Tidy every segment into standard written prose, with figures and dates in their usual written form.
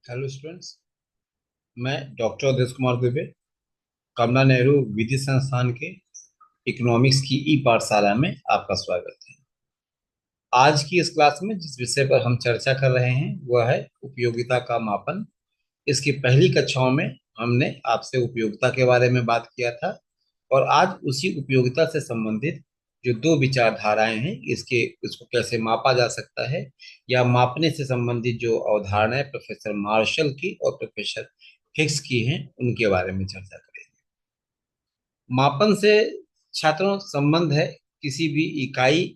Hello students. मैं doctor Uday Kumar Dubey, कमला नेहरू विधि संस्थान के इकोनॉमिक्स की ई पाठशाला में आपका स्वागत है। आज की इस क्लास में जिस विषय पर हम चर्चा कर रहे हैं वह है उपयोगिता का मापन। इसकी पहली कक्षाओं में हमने आपसे उपयोगिता के बारे में बात किया था और आज उसी उपयोगिता से संबंधित जो दो विचारधाराएं हैं इसको कैसे मापा जा सकता है या मापने से संबंधित जो अवधारणाएं प्रोफेसर मार्शल की और प्रोफेसर हिक्स की हैं उनके बारे में चर्चा करेंगे। मापन से छात्रों संबंध है किसी भी इकाई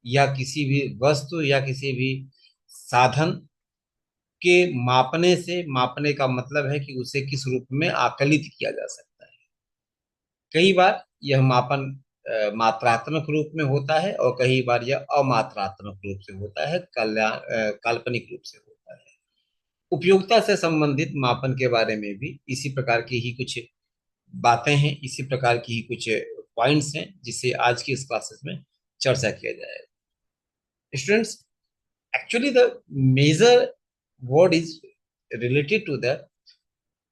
या किसी भी वस्तु या किसी भी साधन के मापने से। मापने का मतलब है कि उसे किस रूप में आकलित किया जा सकता है। कई बार यह मापन मात्रात्मक रूप में होता है और कई बार यह अमात्रात्मक रूप से होता है, काल्पनिक रूप से होता है। उपयोगिता से संबंधित मापन के बारे में भी इसी प्रकार की ही कुछ बातें हैं, इसी प्रकार की ही कुछ पॉइंट्स हैं जिसे आज की इस क्लासेस में चर्चा किया जाएगा। Students, actually the measure word is related to the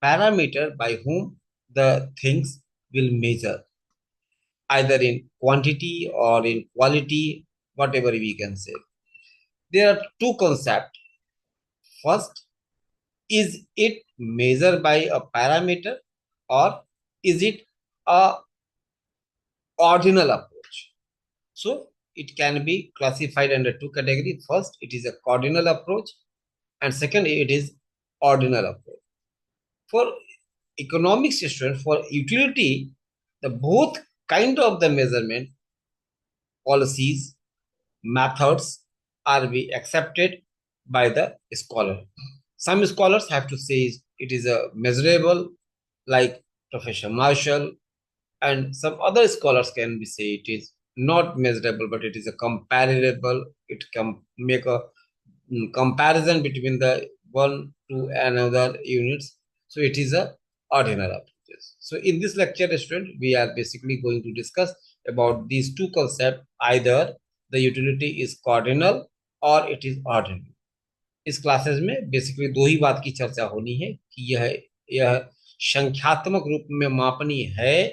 parameter by whom the things will measure, either in quantity or in quality, whatever we can say. There are two concepts. First, is it measured by a parameter or is it a ordinal approach? So it can be classified under two categories. First, it is a cardinal approach, and second, it is ordinal approach. For economics student, for utility, the both kind of the measurement policies methods are be accepted by the scholar. Some scholars have to say it is a measurable, like Professor Marshall, and some other scholars can be say it is not measurable, but it is a comparable. It can make a comparison between the one to another units. So it is a ordinal approaches. So in this lecture, student, we are basically going to discuss about these two concepts. Either the utility is cardinal or it is ordinal. इस classes में basically दो ही बात की चर्चा होनी है कि यह संख्यात्मक रूप में मापनी है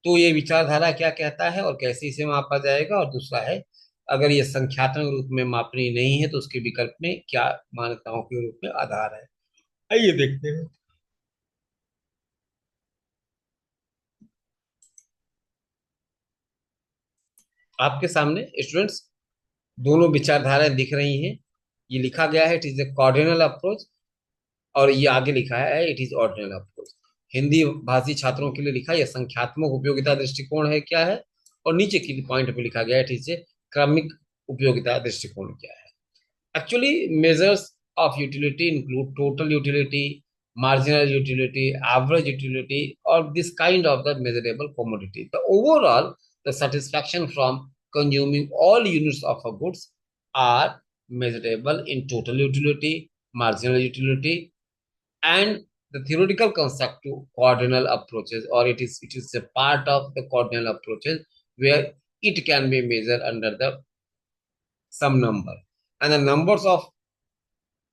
तो ये विचारधारा क्या कहता है और कैसे इसे मापा जाएगा, और दूसरा है अगर ये संख्यात्मक रूप में मापनी नहीं है तो उसके विकल्प में क्या मान्यताओं के रूप में आधार है। आइए देखते हैं। आपके सामने स्टूडेंट्स दोनों विचारधाराएं दिख रही हैं। ये लिखा गया है it is a cardinal approach और ये आगे लिखा है it is ordinal approach. Hindi भाषी छात्रों के लिए लिखा है यह संख्यात्मक उपयोगिता दृष्टिकोण है क्या है, और नीचे की पॉइंट पे लिखा गया है इट इज ए क्रमिक उपयोगिता दृष्टिकोण क्या है। Actually, measures of utility include total utility, marginal utility, average utility, or this kind of the measurable commodity. The overall, the satisfaction from consuming all units of a goods are measurable in total utility, marginal utility, and the theoretical concept to cardinal approaches, or it is a part of the cardinal approaches where it can be measured under the some number, and the numbers of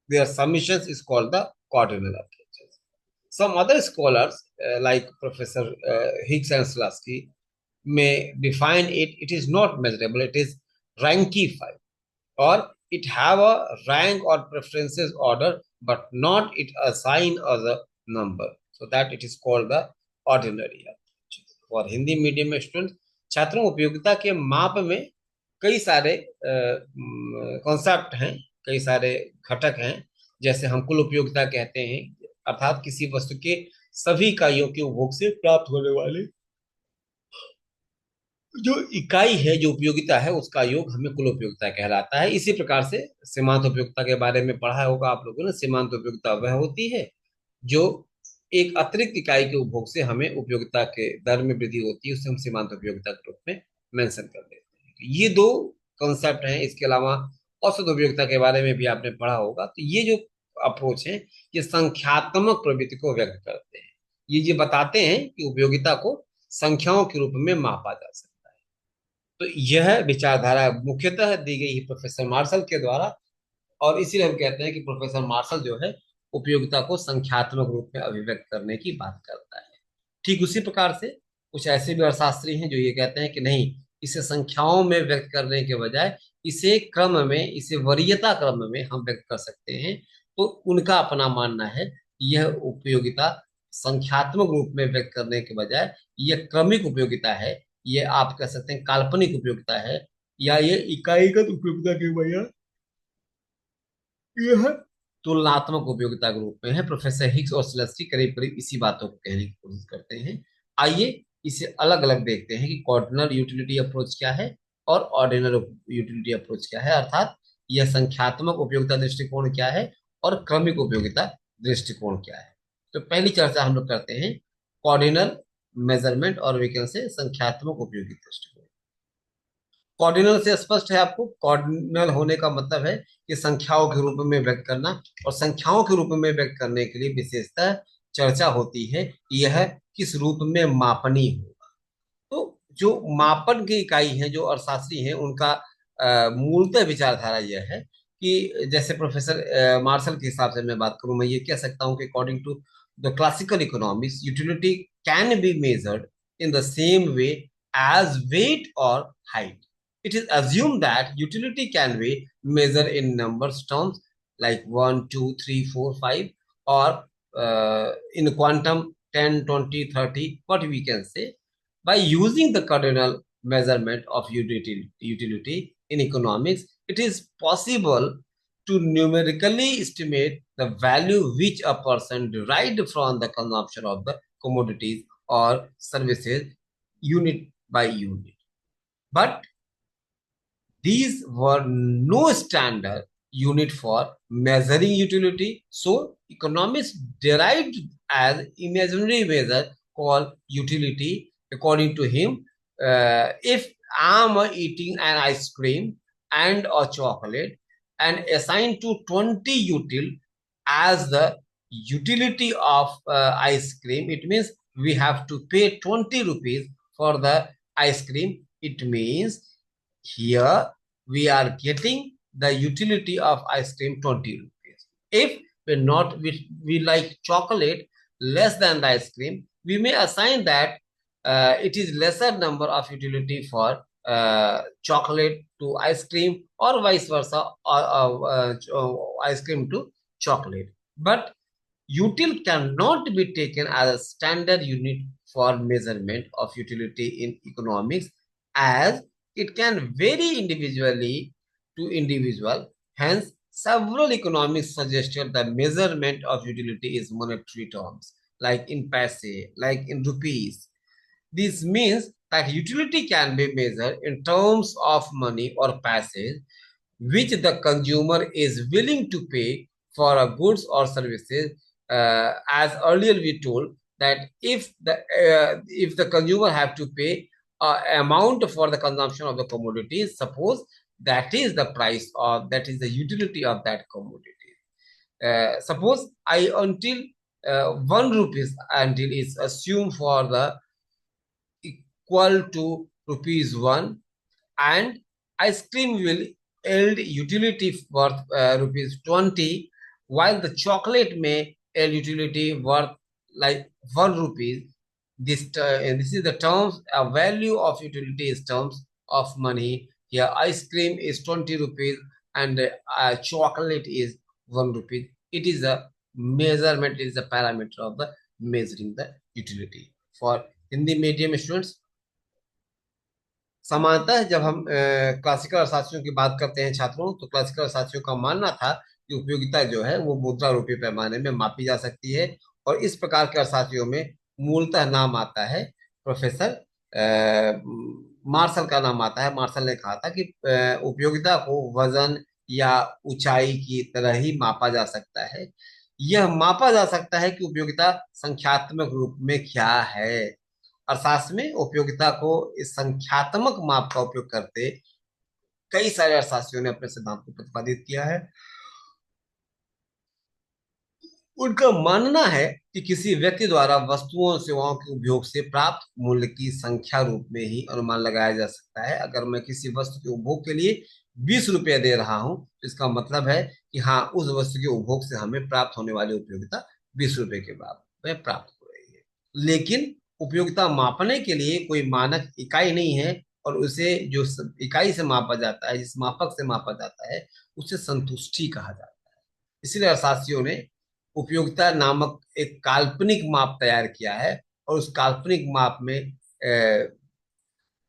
their summations is called the cardinal approaches. Some other scholars, like Professor Higgs and Slasky, may define it is not measurable, it is rankified, or it have a rank or preferences order, but not it assign as a number. So that it is called the ordinary approach. For Hindi medium students, छात्रों उपयोगिता के माप में कई सारे concept हैं, कई सारे घटक हैं। जैसे हम कुल उपयोगिता कहते हैं, अर्थात किसी वस्तु के सभी इकाइयों के उपभोग से प्राप्त होने वाले जो इकाई है, जो उपयोगिता है, उसका योग हमें कुल उपयोगिता कहलाता है। इसी प्रकार से सीमांत उपयोगिता के बारे में पढ़ा होगा आप लोगों ने। सीमांत उपयोगिता वह होती है जो एक अतिरिक्त इकाई के उपभोग से हमें उपयोगिता के दर में वृद्धि होती है, उसे हम सीमांत उपयोगिता के रूप में मेंशन कर देते हैं। ये दो कॉन्सेप्ट हैं। इसके अलावा औसत उपयोगिता के बारे में भी आपने पढ़ा होगा। तो ये जो अप्रोच है ये संख्यात्मक प्रवृत्ति को व्यक्त करते हैं। ये बताते हैं कि उपयोगिता को संख्याओं के रूप में मापा जा सकता है। तो यह विचारधारा मुख्यतः दी गई है प्रोफेसर मार्शल के द्वारा, और इसीलिए हम कहते हैं कि प्रोफेसर मार्शल जो है उपयोगिता को संख्यात्मक रूप में अभिव्यक्त करने की बात करता है। ठीक उसी प्रकार से कुछ ऐसे भी अर्थशास्त्री हैं जो ये कहते हैं कि नहीं, इसे संख्याओं में व्यक्त करने के बजाय इसे क्रम में, इसे वरीयता क्रम में हम व्यक्त कर सकते हैं। तो उनका अपना मानना है यह उपयोगिता संख्यात्मक रूप में व्यक्त करने के बजाय यह क्रमिक उपयोगिता है, ये आप कह सकते हैं काल्पनिक उपयोगिता है, या ये इकाईगत उपयोगिता के बजाय यह तुलनात्मक उपयोगिता के रूप में है। प्रोफेसर हिग्स और स्लस्टी करीब करीब इसी बातों को कहने की कोशिश करते हैं। आइए इसे अलग अलग देखते हैं कि कॉर्डिनल यूटिलिटी अप्रोच क्या है और ऑर्डिनल यूटिलिटी अप्रोच क्या है, अर्थात यह संख्यात्मक उपयोगिता दृष्टिकोण क्या है और क्रमिक उपयोगिता दृष्टिकोण क्या है। तो पहली चर्चा हम लोग करते हैं कॉर्डिनल मेजरमेंट और विकल्प से संख्यात्मक उपयोगिता दृष्टिकोण। कॉर्डिनल से स्पष्ट है आपको, कॉर्डिनल होने का मतलब है कि संख्याओं के रूप में व्यक्त करना, और संख्याओं के रूप में व्यक्त करने के लिए विशेषतः चर्चा होती है कि यह किस रूप में मापनीय होगा। तो जो मापन की इकाई है, जो अर्थशास्त्री हैं, उनका मूलतः विचारधारा यह है कि जैसे प्रोफेसर मार्शल के हिसाब से मैं बात करूं, मैं ये कह सकता हूं कि according to the classical economics utility can be measured in the same way as weight or height. It is assumed that utility can be measured in numbers terms like 1, 2, 3, 4, 5, or in quantum 10, 20, 30, what we can say. By using the cardinal measurement of utility in economics, it is possible to numerically estimate the value which a person derived from the consumption of the commodities or services unit by unit. But these were no standard unit for measuring utility, so economists derived as imaginary measure called utility. According to him, if I'm eating an ice cream and a chocolate and assigned to 20 util as the utility of ice cream, it means we have to pay 20 rupees for the ice cream. It means here we are getting the utility of ice cream 20 rupees. If we like chocolate less than the ice cream, we may assign that it is lesser number of utility for chocolate to ice cream, or vice versa, ice cream to chocolate. But util cannot be taken as a standard unit for measurement of utility in economics, as it can vary individually to individual. Hence, several economists suggested the measurement of utility is monetary terms, like in paise, like in rupees. This means that utility can be measured in terms of money or paise, which the consumer is willing to pay for a goods or services. As earlier we told that if the consumer have to pay amount for the consumption of the commodities, suppose that is the price, or that is the utility of that commodity. Suppose I until 1 rupees until is assumed for the equal to rupees 1, and ice cream will yield utility worth rupees 20, while the chocolate may yield utility worth like 1 rupees. This is the terms, a value of utility is terms of money. Here ice cream is 20 rupees and chocolate is 1 rupee. It is a measurement, it is a parameter of the measuring the utility. For Hindi medium students, सामान्यतः जब हम classical अर्थशास्त्रियों की बात करते हैं छात्रों, तो क्लासिकल अर्थशास्त्रियों का मानना था कि उपयोगिता जो है वो मुद्रा रूपी पैमाने में मापी जा सकती है, और इस प्रकार के अर्थशास्त्रियों में मूलतः नाम आता है प्रोफेसर मार्शल का नाम आता है। मार्शल ने कहा था कि उपयोगिता को वजन या ऊंचाई की तरह ही मापा जा सकता है। यह मापा जा सकता है कि उपयोगिता संख्यात्मक रूप में क्या है। अर्थशास्त्र में उपयोगिता को इस संख्यात्मक माप का उपयोग करते कई सारे अर्थशास्त्रियों ने अपने सिद्धांत को प्रतिपादित किया है। उनका मानना है कि किसी व्यक्ति द्वारा वस्तुओं और सेवाओं के उपयोग से प्राप्त मूल्य की संख्या रूप में ही अनुमान लगाया जा सकता है। अगर मैं किसी वस्तु के उपभोग के लिए 20 रुपये दे रहा हूं, तो इसका मतलब है कि हाँ, उस वस्तु के उपभोग से हमें प्राप्त होने वाली उपयोगिता 20 रुपये के बराबर में प्राप्त हो रही है। लेकिन उपयोगिता मापने के लिए कोई मानक इकाई नहीं है, और उसे जो इकाई से मापा जाता है, जिस मापक से मापा जाता है, उसे संतुष्टि कहा जाता है। इसलिए अर्थशास्त्रियों ने उपयोगिता नामक एक काल्पनिक माप तैयार किया है, और उस काल्पनिक माप में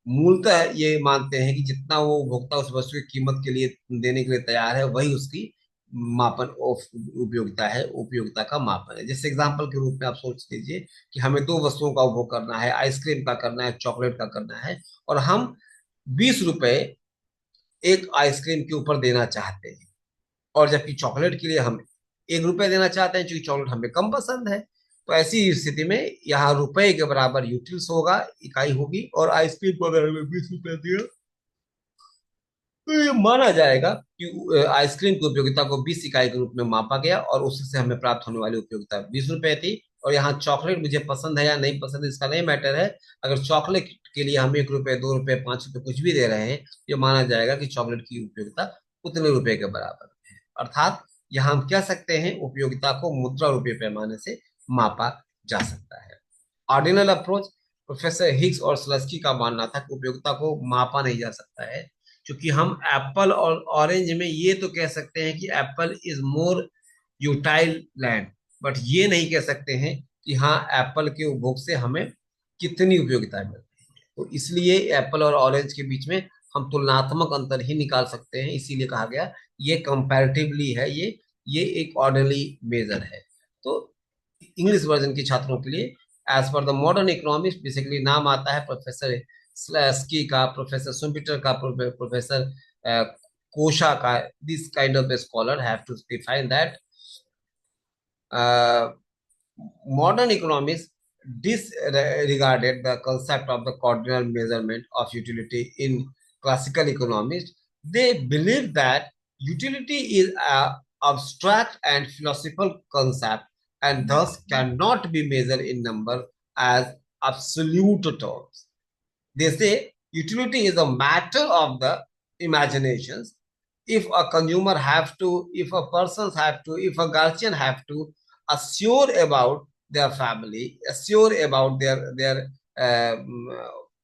मूलतः ये मानते हैं कि जितना वो उपभोक्ता उस वस्तु की कीमत के लिए देने के लिए तैयार है, वही उसकी मापन उपयोगिता है, उपयोगिता का मापन है। जैसे एग्जांपल के रूप में आप सोच लीजिए कि हमें दो वस्तुओं का उपभोग करना है, आइसक्रीम का करना है, चॉकलेट का करना है, और हम 20 रुपए एक आइसक्रीम के ऊपर देना चाहते हैं, और जबकि चॉकलेट के लिए हम 1 रुपए देना चाहते हैं, क्योंकि चॉकलेट हमें कम पसंद है। तो ऐसी स्थिति में यहाँ रुपए के बराबर यूटिल्स होगा, इकाई होगी, और आइसक्रीम को अगर हमें 20 रुपए दिया, तो ये माना जाएगा कि आइसक्रीम की उपयोगिता को 20 इकाई के रूप में मापा गया, और उससे हमें प्राप्त होने वाली उपयोगिता 20 रुपए थी। और यहाँ चॉकलेट मुझे पसंद है या नहीं पसंद, इसका नहीं मैटर है। अगर चॉकलेट के लिए हम 1 रुपए, 2 रुपए, 5 रुपए कुछ भी दे रहे हैं, ये माना जाएगा कि चॉकलेट की उपयोगिता उतने रुपए के बराबर है। अर्थात यहाँ हम कह सकते हैं उपयोगिता को मुद्रा रुपये पैमाने से मापा जा सकता है। ऑर्डिनल अप्रोच, प्रोफेसर हिग्स और स्लस्की का मानना था कि उपयोगिता को मापा नहीं जा सकता है, क्योंकि हम एप्पल और ऑरेंज में ये तो कह सकते हैं कि apple is more utile land, but ये नहीं कह सकते हैं कि हाँ, एप्पल के उपभोग से हमें कितनी उपयोगिता मिलती है। तो इसलिए एप्पल और ऑरेंज के बीच में हम तुलनात्मक अंतर ही निकाल सकते हैं, इसीलिए कहा गया ये कंपैरेटिवली है, ये एक ऑर्डरली मेजर है। तो इंग्लिश वर्जन के छात्रों के लिए, as per the modern economics, basically नाम आता है प्रोफेसर स्की का, प्रोफेसर सुम्पिटर का, प्रोफेसर कोशा का। This kind of scholar have to define that modern economics disregarded the concept of the cardinal measurement of utility in classical economics. They believe that utility is an abstract and philosophical concept, and thus cannot be measured in number as absolute terms. They say utility is a matter of the imaginations. If a consumer have to, if a person have to, if a guardian have to assure about their family, assure about their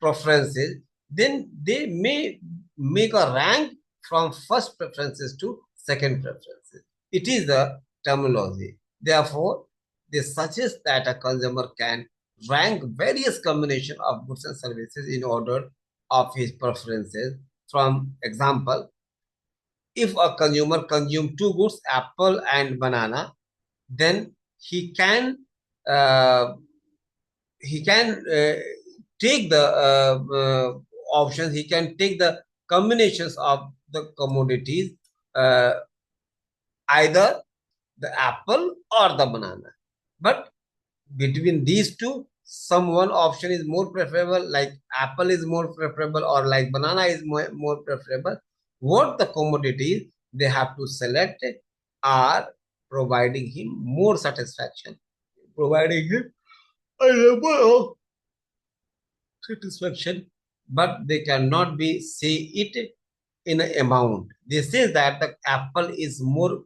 preferences, then they may make a rank from first preferences to second preferences. It is the terminology. Therefore, they suggest that a consumer can rank various combination of goods and services in order of his preferences. From example, if a consumer consume two goods, apple and banana, then uh, he can take the options. He can take the combinations of the commodities, uh, either the apple or the banana. But between these two, some one option is more preferable, like apple is more preferable, or like banana is more preferable. What the commodities they have to select are providing him more satisfaction, providing him a level of satisfaction, but they cannot be say it in an amount. They say that the apple is more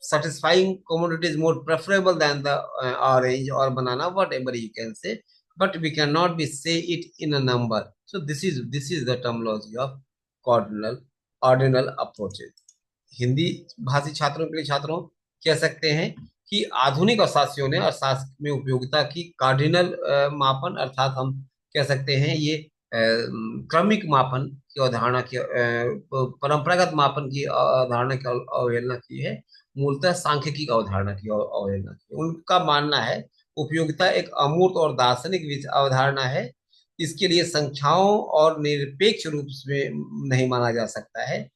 satisfying commodity, is more preferable than the orange or banana, whatever you can say, but we cannot be say it in a number. So this is the terminology of cardinal ordinal approaches. Hindi भाषी छात्रों के लिए, छात्रों कह सकते हैं कि आधुनिक अर्थशास्त्रियों ने अर्थशास्त्र में उपयोगिता की कार्डिनल मापन, अर्थात हम कह सकते हैं ये क्रमिक मापन की अवधारणा की, परंपरागत मापन की अवधारणा की अवहेलना की है। मूलतः सांख्यिकी की अवधारणा की अवहेलना की। उनका मानना है उपयोगिता एक अमूर्त और दार्शनिक अवधारणा है। इसके लिए संख्याओं और निरपेक्ष रूप में नहीं माना जा सकता है।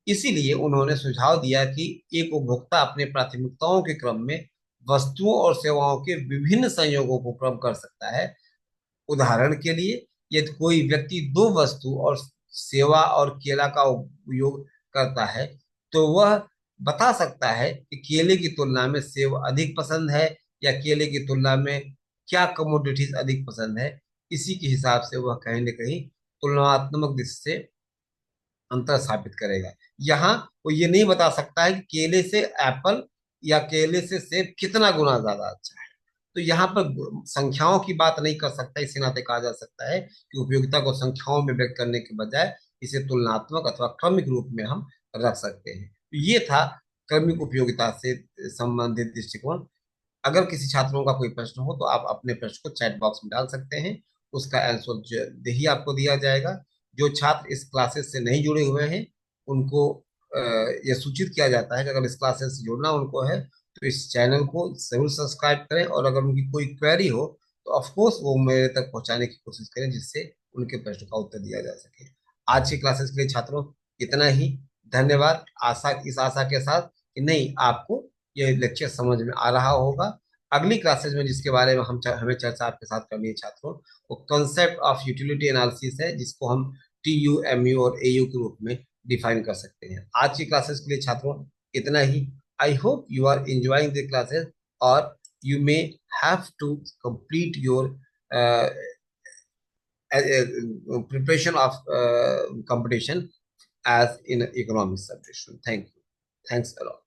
इसीलिए उन्होंने सुझाव दिया कि एक उपभोक्ता अपने प्राथमिकताओं के क्रम में वस्तुओं और सेवाओं के विभिन्न संयोगों को क्रम कर सकता है। उदाहरण के लिए, यदि कोई व्यक्ति दो वस्तु और सेवा और केला का उपयोग करता है, तो वह बता सकता है कि केले की तुलना में सेब अधिक पसंद है, या केले की तुलना में क्या कमोडिटीज अधिक पसंद है। इसी के हिसाब से वह कहीं न कहीं तुलनात्मक दृष्टि से अंतर साबित करेगा। यहाँ वो ये नहीं बता सकता है कि केले से एप्पल या केले से सेब कितना गुना ज्यादा अच्छा है। तो यहाँ पर संख्याओं की बात नहीं कर सकता। इसी नाते कहा जा सकता है कि उपयोगिता को संख्याओं में व्यक्त करने के बजाय इसे तुलनात्मक अथवा क्रमिक रूप में हम रख सकते हैं। तो ये था क्रमिक उपयोगिता से संबंधित दृष्टिकोण। अगर किसी छात्रों का कोई प्रश्न हो तो आप अपने प्रश्न को चैट बॉक्स में डाल सकते हैं। उसका आंसर जल्द ही आपको दिया जाएगा। जो छात्र इस क्लासेस से नहीं जुड़े हुए हैं उनको यह सूचित किया जाता है कि अगर इस क्लासेस से जुड़ना उनको है तो इस चैनल को जरूर सब्सक्राइब करें, और अगर उनकी कोई क्वेरी हो तो ऑफ कोर्स वो मेरे तक पहुंचाने की कोशिश करें, जिससे उनके प्रश्न का उत्तर दिया जा सके। आज की क्लासेस के लिए छात्रों इतना ही। धन्यवाद। इस आशा के साथ कि नहीं आपको ये लेक्चर समझ में आ रहा होगा। अगली क्लासेस में जिसके बारे में हमें चर्चा आपके साथ करनी है छात्रों, वो कंसेप्ट ऑफ यूटिलिटी एनालिसिस है, जिसको हम TU MU और AU के रूप में डिफाइन कर सकते हैं। आज की क्लासेस के लिए छात्रों इतना ही। I hope you are enjoying the classes, और you may have to complete your uh, preparation of competition as in economics subject. Thank you. Thanks a lot.